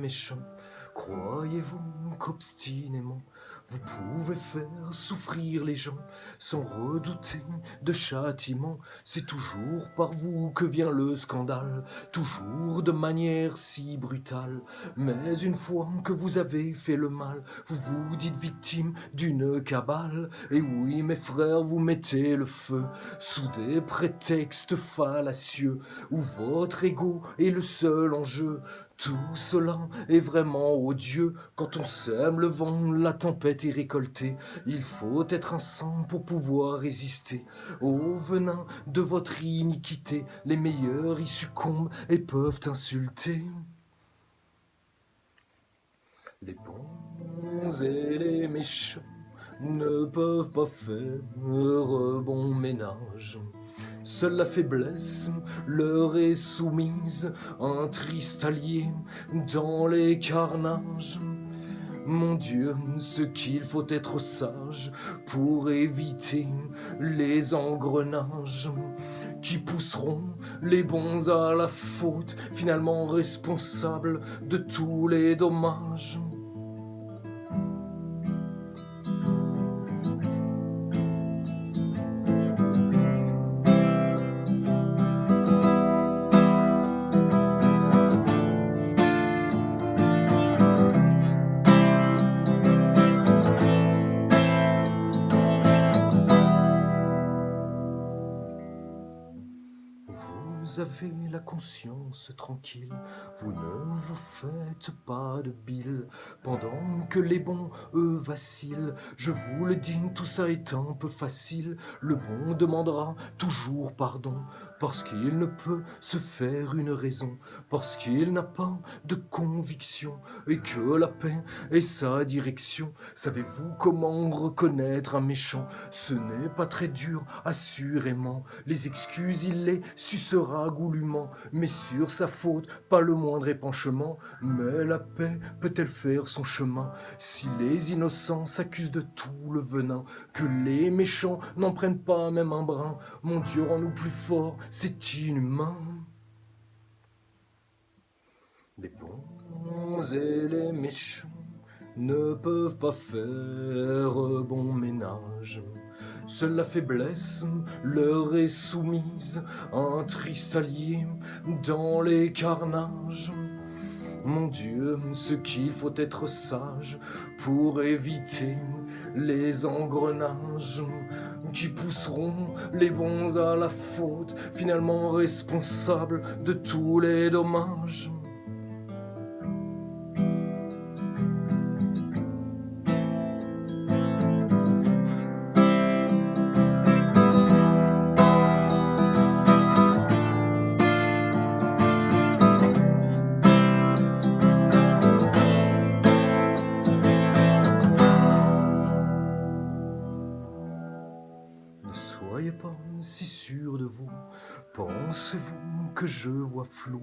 méchants, croyez-vous qu'obstinément vous pouvez faire souffrir les gens sans redouter de châtiment? C'est toujours par vous que vient le scandale, toujours de manière si brutale. Mais une fois que vous avez fait le mal, vous vous dites victime d'une cabale. Et oui, mes frères, vous mettez le feu sous des prétextes fallacieux, où votre ego est le seul enjeu. Tout cela est vraiment odieux. Quand on sème le vent, la tempête est récoltée. Il faut être un saint pour pouvoir résister au venin de votre iniquité. Les meilleurs y succombent et peuvent insulter. Les bons et les méchants ne peuvent pas faire bon ménage. Seule la faiblesse leur est soumise, un triste allié dans les carnages. Mon Dieu, ce qu'il faut être sage pour éviter les engrenages qui pousseront les bons à la faute, finalement responsables de tous les dommages. Vous avez la conscience tranquille, vous ne vous faites pas de bile, pendant que les bons, eux, vacillent. Je vous le dis, tout ça est un peu facile. Le bon demandera toujours pardon, parce qu'il ne peut se faire une raison, parce qu'il n'a pas de conviction, et que la paix est sa direction. Savez-vous comment reconnaître un méchant? Ce n'est pas très dur, assurément. Les excuses, il les sucera goulûment, mais sur sa faute, pas le moindre épanchement. Mais la paix peut-elle faire son chemin si les innocents s'accusent de tout le venin? Que les méchants n'en prennent pas même un brin. Mon Dieu, rends-nous plus forts, c'est inhumain. Les bons et les méchants ne peuvent pas faire bon ménage. Seule la faiblesse leur est soumise, un triste allié dans les carnages. Mon Dieu, ce qu'il faut être sage pour éviter les engrenages qui pousseront les bons à la faute, finalement responsables de tous les dommages. Ne soyez pas si sûr de vous, pensez-vous que je vois flou?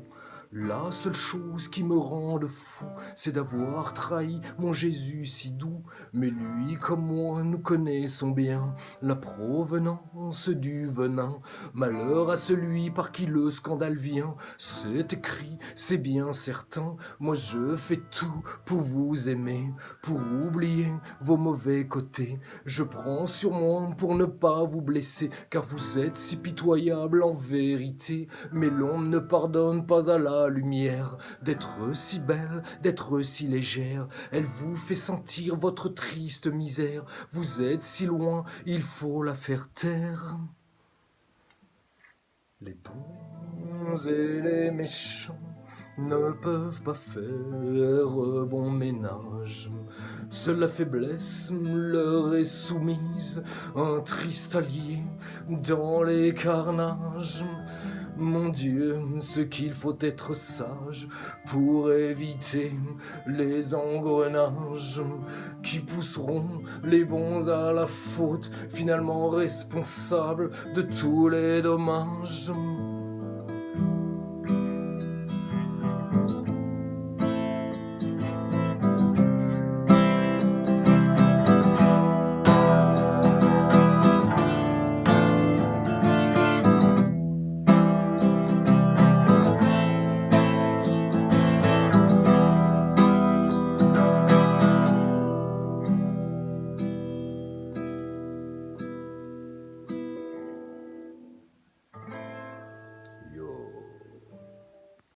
La seule chose qui me rende fou, c'est d'avoir trahi mon Jésus si doux. Mais lui comme moi, nous connaissons bien la provenance du venin. Malheur à celui par qui le scandale vient, c'est écrit, c'est bien certain. Moi je fais tout pour vous aimer, pour oublier vos mauvais côtés. Je prends sur moi pour ne pas vous blesser, car vous êtes si pitoyable en vérité. Mais l'on ne pardonne pas à la lumière d'être si belle, d'être si légère. Elle vous fait sentir votre triste misère. Vous êtes si loin, il faut la faire taire. Les bons et les méchants ne peuvent pas faire bon ménage. Seule la faiblesse leur est soumise, un triste allié dans les carnages. Mon Dieu, ce qu'il faut être sage pour éviter les engrenages qui pousseront les bons à la faute, finalement responsables de tous les dommages.